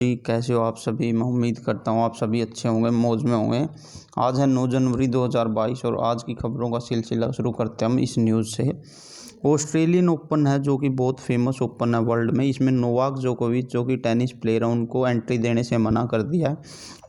जी, कैसे हो आप सभी। मैं उम्मीद करता हूँ आप सभी अच्छे होंगे, मौज में होंगे। आज है 9 जनवरी 2022 और आज की खबरों का सिलसिला शुरू करते हैं हम इस न्यूज़ से। ऑस्ट्रेलियन ओपन है जो कि बहुत फेमस ओपन है वर्ल्ड में। इसमें नोवाक जोकोविच जो कि टेनिस प्लेयर है उनको एंट्री देने से मना कर दिया है।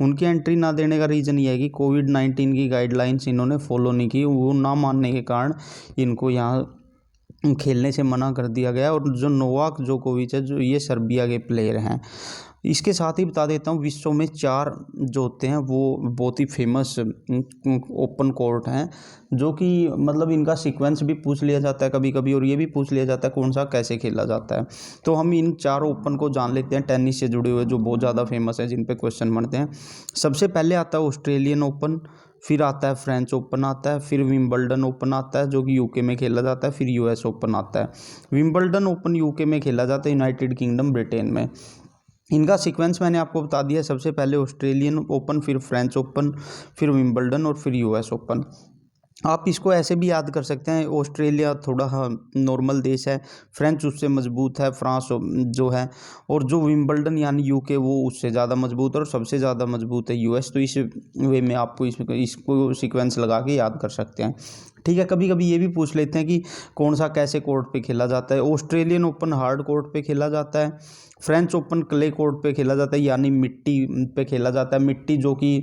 उनकी एंट्री ना देने का रीज़न ये है कि कोविड-19 की गाइडलाइंस इन्होंने फॉलो नहीं की। वो ना मानने के कारण इनको यहाँ खेलने से मना कर दिया गया। और जो नोवाक जोकोविच है जो ये सर्बिया के प्लेयर हैं। इसके साथ ही बता देता हूँ विश्व में 4 जो होते हैं वो बहुत ही फेमस ओपन कोर्ट हैं जो कि मतलब इनका सीक्वेंस भी पूछ लिया जाता है कभी कभी और ये भी पूछ लिया जाता है कौन सा कैसे खेला जाता है। तो हम इन 4 ओपन को जान लेते हैं टेनिस से जुड़े हुए जो बहुत ज़्यादा फेमस है जिन पे क्वेश्चन बनते हैं। सबसे पहले आता है ऑस्ट्रेलियन ओपन, फिर आता है फ्रेंच ओपन आता है, फिर विंबलडन ओपन आता है जो कि यूके में खेला जाता है, फिर यूएस ओपन आता है। विंबलडन ओपन यूके में खेला जाता है, यूनाइटेड किंगडम ब्रिटेन में। इनका सीक्वेंस मैंने आपको बता दिया। सबसे पहले ऑस्ट्रेलियन ओपन, फिर फ्रेंच ओपन, फिर विंबलडन और फिर यूएस ओपन। आप इसको ऐसे भी याद कर सकते हैं, ऑस्ट्रेलिया थोड़ा नॉर्मल देश है, फ्रेंच उससे मजबूत है, फ्रांस जो है, और जो विंबलडन यानी यूके वो उससे ज़्यादा मजबूत है और सबसे ज़्यादा मजबूत है यूएस। तो इस वे में आपको इसको सीक्वेंस लगा के याद कर सकते हैं। ठीक है, कभी कभी ये भी पूछ लेते हैं कि कौन सा कैसे कोर्ट पे खेला जाता है। ऑस्ट्रेलियन ओपन हार्ड कोर्ट पे खेला जाता है, फ्रेंच ओपन क्ले कोर्ट पे खेला जाता है यानी मिट्टी पे खेला जाता है, मिट्टी जो कि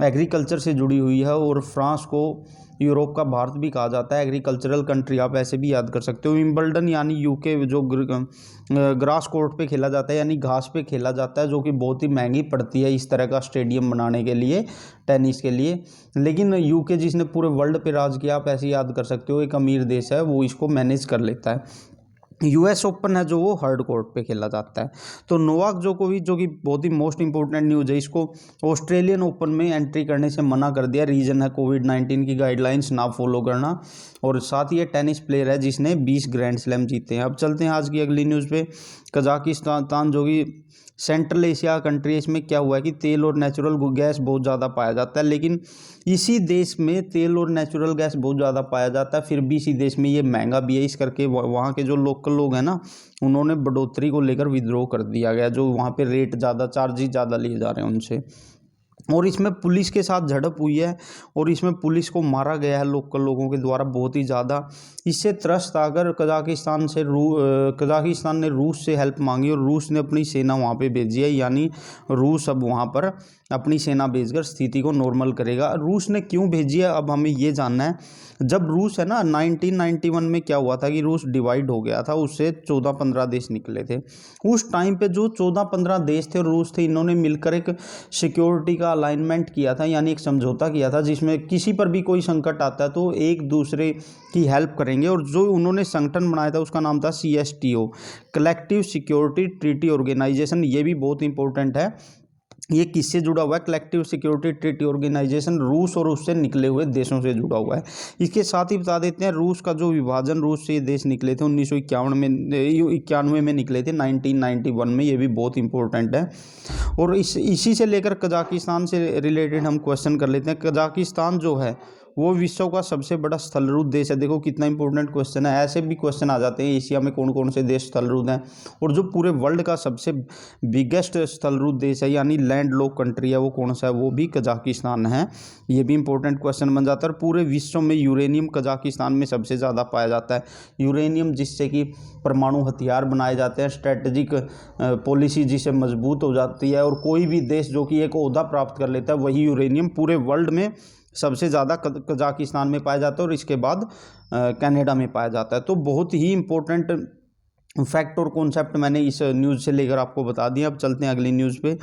एग्रीकल्चर से जुड़ी हुई है। और फ्रांस को यूरोप का भारत भी कहा जाता है, एग्रीकल्चरल कंट्री आप ऐसे भी याद कर सकते हो। विंबलडन यानी यूके जो ग्रास कोर्ट पे खेला जाता है यानी घास पे खेला जाता है जो कि बहुत ही महंगी पड़ती है इस तरह का स्टेडियम बनाने के लिए, टेनिस के लिए। लेकिन यूके जिसने पूरे वर्ल्ड पे राज किया आप ऐसे याद कर सकते हो, एक अमीर देश है वो इसको मैनेज कर लेता है। यूएस ओपन है जो वो हार्ड कोर्ट पे खेला जाता है। तो नोवाक जोकोविच जो कि बहुत ही मोस्ट इंपॉर्टेंट न्यूज़ है, इसको ऑस्ट्रेलियन ओपन में एंट्री करने से मना कर दिया। रीज़न है कोविड-19 की गाइडलाइंस ना फॉलो करना। और साथ ही ये टेनिस प्लेयर है जिसने 20 ग्रैंड स्लैम जीते हैं। अब चलते हैं आज की अगली न्यूज़ पे। कजाकिस्तान जो कि सेंट्रल एशिया कंट्री है, इसमें क्या हुआ है कि तेल और नेचुरल गैस बहुत ज़्यादा पाया जाता है। लेकिन इसी देश में तेल और नेचुरल गैस बहुत ज़्यादा पाया जाता है, फिर भी इसी देश में ये महंगा भी है। इस करके वहाँ के जो लोकल लोग हैं ना, उन्होंने बढ़ोतरी को लेकर विद्रोह कर दिया गया, जो वहाँ पे रेट ज़्यादा, चार्जेस ज़्यादा लिए जा रहे हैं उनसे। और इसमें पुलिस के साथ झड़प हुई है और इसमें पुलिस को मारा गया है लोकल लोगों के द्वारा बहुत ही ज़्यादा। इससे त्रस्त आकर कजाकिस्तान ने रूस से हेल्प मांगी और रूस ने अपनी सेना वहाँ पे भेजी है। यानी रूस अब वहाँ पर अपनी सेना भेजकर स्थिति को नॉर्मल करेगा। रूस ने क्यों भेजी है अब हमें ये जानना है। जब रूस है ना 1991 में क्या हुआ था कि रूस डिवाइड हो गया था, उससे 14-15 देश निकले थे। उस टाइम पे जो 14-15 देश थे और रूस थे, इन्होंने मिलकर एक सिक्योरिटी का अलाइनमेंट किया था यानी एक समझौता किया था जिसमें किसी पर भी कोई संकट आता है तो एक दूसरे की हेल्प करेंगे। और जो उन्होंने संगठन बनाया था उसका नाम था CSTO, collective security treaty organisation. ये भी बहुत इंपॉर्टेंट है। ये किससे जुड़ा हुआ है? कलेक्टिव सिक्योरिटी ट्रीटी ऑर्गेनाइजेशन रूस और उससे निकले हुए देशों से जुड़ा हुआ है। इसके साथ ही बता देते हैं रूस का जो विभाजन, रूस से ये देश निकले थे 1991 में, 91 में निकले थे 1991 में। ये भी बहुत इंपॉर्टेंट है। और इसी से लेकर कजाकिस्तान से रिलेटेड हम क्वेश्चन कर लेते हैं। कजाकिस्तान जो है वो विश्व का सबसे बड़ा स्थलरूप देश है। देखो कितना इंपॉर्टेंट क्वेश्चन है। ऐसे भी क्वेश्चन आ जाते हैं एशिया में कौन कौन से देश स्थलरूप हैं, और जो पूरे वर्ल्ड का सबसे बिगेस्ट स्थलरूप देश है यानी लैंड लॉक कंट्री है वो कौन सा है, वो भी कजाकिस्तान है। ये भी इंपॉर्टेंट क्वेश्चन बन जाता है। और पूरे विश्व में यूरेनियम कजाकिस्तान में सबसे ज़्यादा पाया जाता है। यूरेनियम जिससे कि परमाणु हथियार बनाए जाते हैं, स्ट्रेटजिक पॉलिसी जिससे मजबूत हो जाती है। और कोई भी देश जो कि एक ओहदा प्राप्त कर लेता है वही यूरेनियम पूरे वर्ल्ड में सबसे ज़्यादा कजाकिस्तान में पाया जाता है और इसके बाद कनाडा में पाया जाता है। तो बहुत ही इंपॉर्टेंट फैक्ट और कॉन्सेप्ट मैंने इस न्यूज़ से लेकर आपको बता दिया। अब चलते हैं अगली न्यूज़ पे।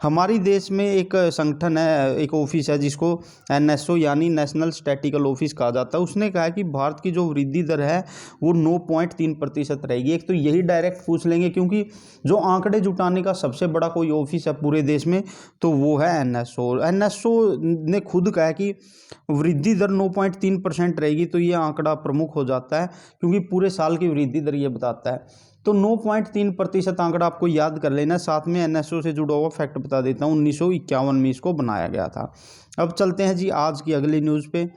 हमारी देश में एक संगठन है, एक ऑफिस है जिसको NSO यानी नेशनल स्टैटिकल ऑफिस कहा जाता है। उसने कहा है कि भारत की जो वृद्धि दर है वो 9.3% रहेगी। एक तो यही डायरेक्ट पूछ लेंगे क्योंकि जो आंकड़े जुटाने का सबसे बड़ा कोई ऑफिस है पूरे देश में तो वो है NSO। NSO ने खुद कहा है कि वृद्धि दर 9.3% रहेगी। तो ये आंकड़ा प्रमुख हो जाता है क्योंकि पूरे साल की वृद्धि दर ये बताता है। तो 9.3% आंकड़ा आपको याद कर लेना। साथ में NSO से जुड़ा हुआ फैक्ट बता देता हूँ, 1951 में इसको बनाया गया था। अब चलते हैं जी आज की अगली न्यूज़ पे।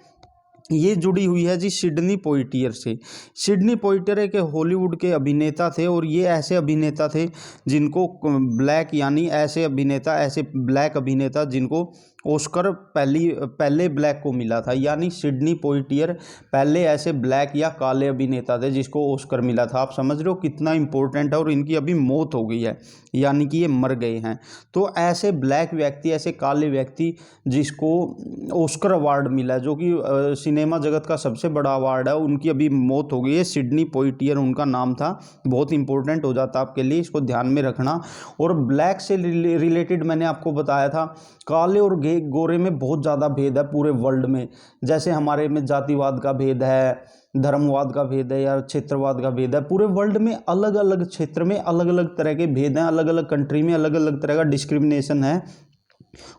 ये जुड़ी हुई है जी सिडनी पोइटियर से। सिडनी पोइटियर एक हॉलीवुड के अभिनेता थे और ये ऐसे अभिनेता थे जिनको ब्लैक यानी ऐसे ब्लैक अभिनेता जिनको ऑस्कर पहले ब्लैक को मिला था, यानी सिडनी पोइटियर पहले ऐसे ब्लैक या काले अभिनेता थे जिसको ऑस्कर मिला था। आप समझ रहे हो कितना इंपॉर्टेंट है, और इनकी अभी मौत हो गई है, यानी कि ये मर गए हैं। तो ऐसे ब्लैक व्यक्ति, ऐसे काले व्यक्ति जिसको ऑस्कर अवार्ड मिला है, जो कि सिनेमा जगत का सबसे बड़ा अवार्ड है, उनकी अभी मौत हो गई है। सिडनी पोइटियर उनका नाम था, बहुत इंपॉर्टेंट हो जाता आपके लिए, इसको ध्यान में रखना। और ब्लैक से रिलेटेड मैंने आपको बताया था, काले और गोरे में बहुत ज़्यादा भेद है पूरे वर्ल्ड में। जैसे हमारे में जातिवाद का भेद है, धर्मवाद का भेद है या क्षेत्रवाद का भेद है, पूरे वर्ल्ड में अलग अलग क्षेत्र में अलग अलग तरह के भेद हैं, अलग अलग कंट्री में अलग अलग तरह का डिस्क्रिमिनेशन है।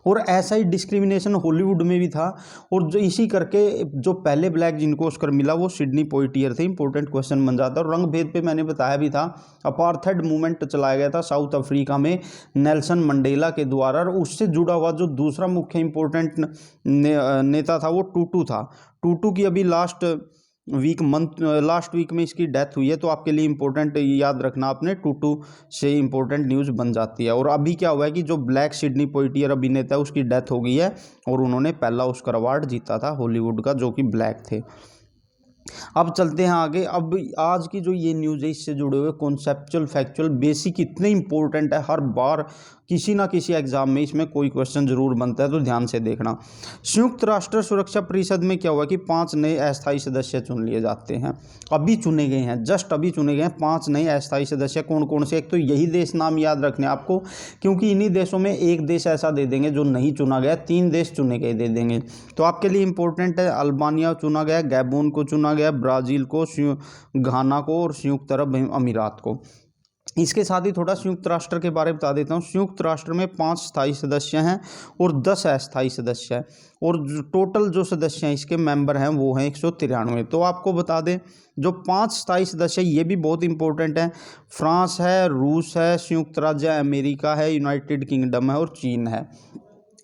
और ऐसा ही डिस्क्रिमिनेशन हॉलीवुड में भी था। और जो इसी करके जो पहले ब्लैक जिनको ऑस्कर मिला वो सिडनी पोइटियर थे। इंपॉर्टेंट क्वेश्चन बन जाता है। और रंग भेद पे मैंने बताया भी था, अपार्थाइड मूवमेंट चलाया गया था साउथ अफ्रीका में नेल्सन मंडेला के द्वारा, और उससे जुड़ा हुआ जो दूसरा मुख्य इंपॉर्टेंट नेता था वो टूटू था। टूटू की अभी लास्ट वीक में इसकी डेथ हुई है, तो आपके लिए इंपॉर्टेंट याद रखना, आपने टूटू से इंपॉर्टेंट न्यूज़ बन जाती है। और अभी क्या हुआ है कि जो ब्लैक सिडनी पोइटियर अभिनेता है उसकी डेथ हो गई है, और उन्होंने पहला ऑस्कर अवार्ड जीता था हॉलीवुड का, जो कि ब्लैक थे। अब चलते हैं आगे। अब आज की जो ये न्यूज़ है इससे जुड़े हुए कॉन्सेप्चुअल फैक्चुअल बेसिक इतने इंपॉर्टेंट है, हर बार किसी ना किसी एग्जाम में इसमें कोई क्वेश्चन जरूर बनता है, तो ध्यान से देखना। संयुक्त राष्ट्र सुरक्षा परिषद में क्या हुआ कि 5 नए अस्थायी सदस्य चुन लिए जाते हैं। अभी चुने गए हैं, जस्ट अभी चुने गए हैं 5 नए अस्थायी सदस्य। कौन कौन से? एक तो यही देश नाम याद रखने आपको, क्योंकि इन्हीं देशों में एक देश ऐसा दे देंगे जो नहीं चुना गया, 3 देश चुने गए दे देंगे। तो आपके लिए इंपॉर्टेंट है, अल्बानिया चुना गया, गैबोन को चुना गया, ब्राज़ील को, घाना को और संयुक्त अरब अमीरात को। इसके साथ ही थोड़ा संयुक्त राष्ट्र के बारे में बता देता हूँ। संयुक्त राष्ट्र में 5 स्थायी सदस्य हैं और 10 अस्थायी सदस्य हैं, और टोटल जो सदस्य हैं इसके मेंबर हैं वो हैं 193। तो आपको बता दें जो 5 स्थायी सदस्य ये भी बहुत इंपॉर्टेंट हैं। फ्रांस है, रूस है, संयुक्त राज्य अमेरिका है, यूनाइटेड किंगडम है और चीन है।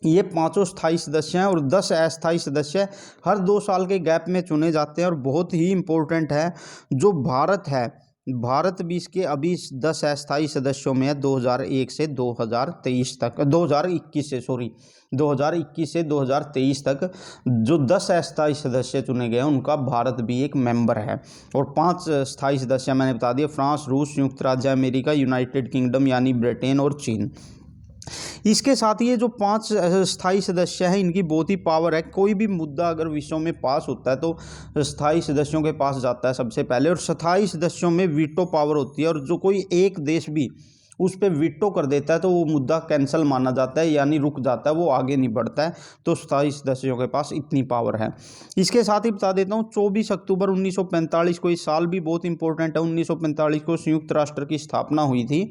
ये 5 स्थायी सदस्य हैं और 10 अस्थायी सदस्य हर 2 साल के गैप में चुने जाते हैं। और बहुत ही इम्पोर्टेंट है जो भारत है, भारत भी इसके अभी 10 अस्थायी सदस्यों में है 2001 से 2023 तक, 2021 से 2023 तक जो 10 अस्थायी सदस्य चुने गए हैं उनका भारत भी एक मेंबर है। और 5 स्थायी सदस्य मैंने बता दिए, फ्रांस, रूस, संयुक्त राज्य अमेरिका, यूनाइटेड किंगडम यानी ब्रिटेन और चीन। इसके साथ ही ये जो 5 स्थायी सदस्य हैं इनकी बहुत ही पावर है। कोई भी मुद्दा अगर विश्व में पास होता है तो स्थायी सदस्यों के पास जाता है सबसे पहले, और स्थायी सदस्यों में वीटो पावर होती है। और जो कोई एक देश भी उस पर वीटो कर देता है तो वो मुद्दा कैंसिल माना जाता है, यानी रुक जाता है, वो आगे नहीं बढ़ता है। तो स्थायी सदस्यों के पास इतनी पावर है। इसके साथ ही बता देता हूँ 24 अक्टूबर 1945 को, इस साल भी बहुत इंपॉर्टेंट है, 1945 को संयुक्त राष्ट्र की स्थापना हुई थी।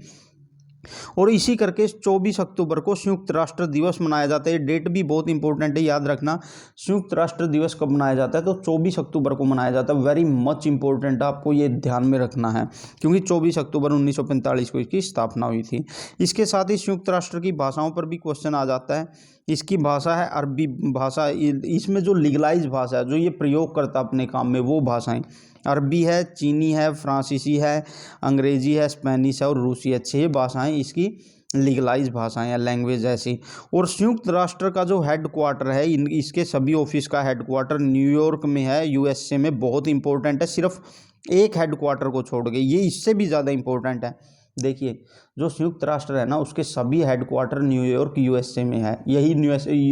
और इसी करके 24 अक्टूबर को संयुक्त राष्ट्र दिवस मनाया जाता है। डेट भी बहुत इंपॉर्टेंट है, याद रखना। संयुक्त राष्ट्र दिवस कब मनाया जाता है? तो 24 अक्टूबर को मनाया जाता है। वेरी मच इंपॉर्टेंट है, आपको ये ध्यान में रखना है, क्योंकि 24 अक्टूबर 1945 को इसकी स्थापना हुई थी। इसके साथ ही संयुक्त राष्ट्र की भाषाओं पर भी क्वेश्चन आ जाता है। इसकी भाषा है अरबी भाषा। इसमें जो लीगलाइज भाषा है, जो ये प्रयोग करता है अपने काम में, वो भाषाएं अरबी है, चीनी है, फ्रांसीसी है, अंग्रेजी है, स्पेनिश है और रूसी है। 6 भाषाएं इसकी लीगलाइज भाषाएं या लैंग्वेज ऐसी। और संयुक्त राष्ट्र का जो हेड क्वार्टर है, इसके सभी ऑफिस का हेड क्वार्टर न्यूयॉर्क में है, यूएसए में। बहुत इंपॉर्टेंट है, सिर्फ एक हेड क्वार्टर को छोड़ के, ये इससे भी ज़्यादा इंपॉर्टेंट है। देखिए जो संयुक्त राष्ट्र है ना, उसके सभी हेड क्वार्टर न्यूयॉर्क यूएसए में है। यही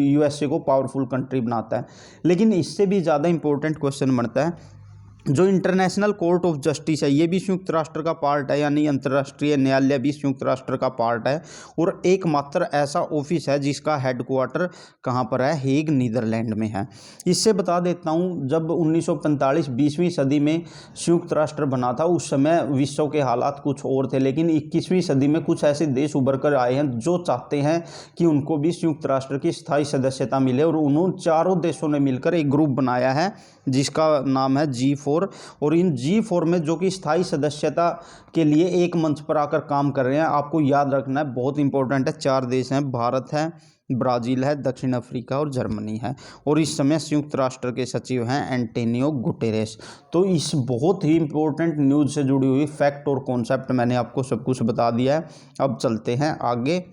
यूएसए को पावरफुल कंट्री बनाता है। लेकिन इससे भी ज़्यादा इंपॉर्टेंट क्वेश्चन बनता है, जो इंटरनेशनल कोर्ट ऑफ जस्टिस है, ये भी संयुक्त राष्ट्र का पार्ट है, यानी अंतर्राष्ट्रीय न्यायालय भी संयुक्त राष्ट्र का पार्ट है। और एकमात्र ऐसा ऑफिस है जिसका हेड क्वार्टर कहाँ पर है? हेग, नीदरलैंड में है। इससे बता देता हूँ, जब 1945 20वीं सदी में संयुक्त राष्ट्र बना था, उस समय विश्व के हालात कुछ और थे। लेकिन 21वीं सदी में कुछ ऐसे देश उभर कर आए हैं जो चाहते हैं कि उनको भी संयुक्त राष्ट्र की स्थायी सदस्यता मिले, और उन्होंने 4 देशों ने मिलकर एक ग्रुप बनाया है जिसका नाम है G4। और इन G4 में जो कि स्थायी सदस्यता के लिए एक मंच पर आकर काम कर रहे हैं, आपको याद रखना है, बहुत इंपॉर्टेंट है। 4 देश हैं, भारत है, ब्राज़ील है, दक्षिण अफ्रीका और जर्मनी है। और इस समय संयुक्त राष्ट्र के सचिव हैं एंटोनियो गुटेरेस। तो इस बहुत ही इंपॉर्टेंट न्यूज़ से जुड़ी हुई फैक्ट और कॉन्सेप्ट मैंने आपको सब कुछ बता दिया है। अब चलते हैं आगे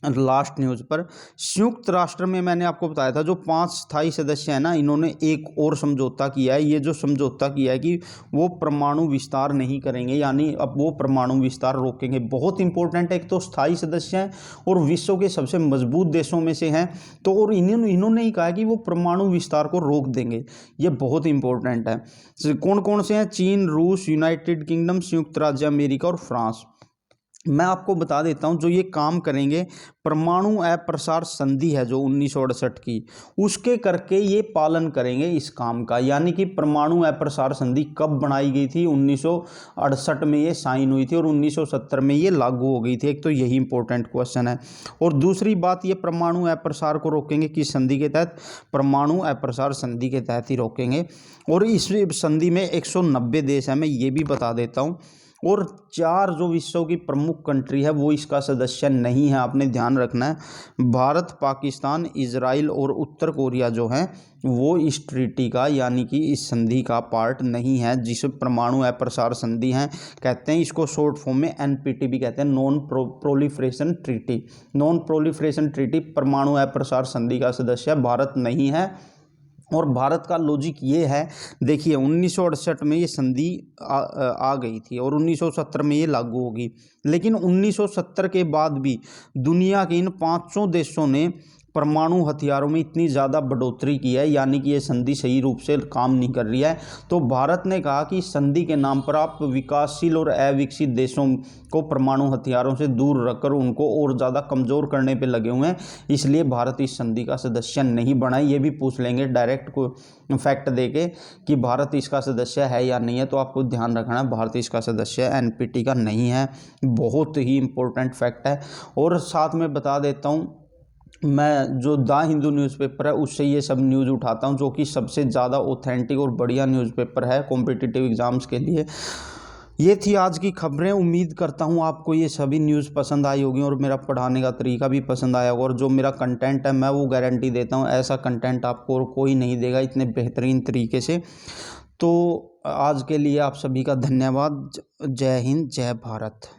लास्ट न्यूज़ पर। संयुक्त राष्ट्र में मैंने आपको बताया था जो 5 स्थायी सदस्य हैं ना, इन्होंने एक और समझौता किया है। ये जो समझौता किया है कि वो परमाणु विस्तार नहीं करेंगे, यानी अब वो परमाणु विस्तार रोकेंगे। बहुत इंपॉर्टेंट है, एक तो स्थायी सदस्य हैं और विश्व के सबसे मजबूत देशों में से हैं, तो और इन्होंने ही कहा है कि वो परमाणु विस्तार को रोक देंगे। ये बहुत इंपॉर्टेंट है। कौन कौन से हैं? चीन, रूस, यूनाइटेड किंगडम, संयुक्त राज्य अमेरिका और फ्रांस। मैं आपको बता देता हूं, जो ये काम करेंगे, परमाणु अप्रसार संधि है जो 1968 की, उसके करके ये पालन करेंगे इस काम का। यानी कि परमाणु अप्रसार संधि कब बनाई गई थी? 1968 में ये साइन हुई थी और 1970 में ये लागू हो गई थी। एक तो यही इंपॉर्टेंट क्वेश्चन है। और दूसरी बात, ये परमाणु अप्रसार को रोकेंगे किस संधि के तहत? परमाणु अप्रसार संधि के तहत ही रोकेंगे। और इस संधि में 190 देश हैं, मैं ये भी बता देता हूँ। और 4 जो विश्व की प्रमुख कंट्री है वो इसका सदस्य नहीं है, आपने ध्यान रखना है। भारत, पाकिस्तान, इजराइल और उत्तर कोरिया जो हैं वो इस ट्रीटी का, यानी कि इस संधि का पार्ट नहीं है, जिसे परमाणु अप्रसार संधि हैं कहते हैं। इसको शॉर्ट फॉर्म में NPT भी कहते हैं, non proliferation treaty. Non proliferation treaty, परमाणु अप्रसार संधि का सदस्य भारत नहीं है। और भारत का लॉजिक ये है, देखिए 1968 में ये संधि आ गई थी और 1970 में ये लागू होगी। लेकिन 1970 के बाद भी दुनिया के इन 5 देशों ने परमाणु हथियारों में इतनी ज़्यादा बढ़ोतरी की है, यानी कि ये संधि सही रूप से काम नहीं कर रही है। तो भारत ने कहा कि संधि के नाम पर आप विकासशील और अविकसित देशों को परमाणु हथियारों से दूर रखकर उनको और ज़्यादा कमज़ोर करने पे लगे हुए हैं, इसलिए भारत इस संधि का सदस्य नहीं बना। ये भी पूछ लेंगे डायरेक्ट को फैक्ट देके कि भारत इसका सदस्य है या नहीं है, तो आपको ध्यान रखना है भारत इसका सदस्य NPT का नहीं है। बहुत ही इंपॉर्टेंट फैक्ट है। और साथ में बता देता हूँ, मैं जो द हिंदू न्यूज़पेपर है उससे ये सब न्यूज़ उठाता हूँ, जो कि सबसे ज़्यादा ऑथेंटिक और बढ़िया न्यूज़पेपर है कॉम्पिटिटिव एग्ज़ाम्स के लिए। ये थी आज की खबरें। उम्मीद करता हूँ आपको ये सभी न्यूज़ पसंद आई होगी और मेरा पढ़ाने का तरीका भी पसंद आया होगा। और जो मेरा कंटेंट है मैं वो गारंटी देता हूँ, ऐसा कंटेंट आपको और कोई नहीं देगा इतने बेहतरीन तरीके से। तो आज के लिए आप सभी का धन्यवाद। जय हिंद, जय भारत।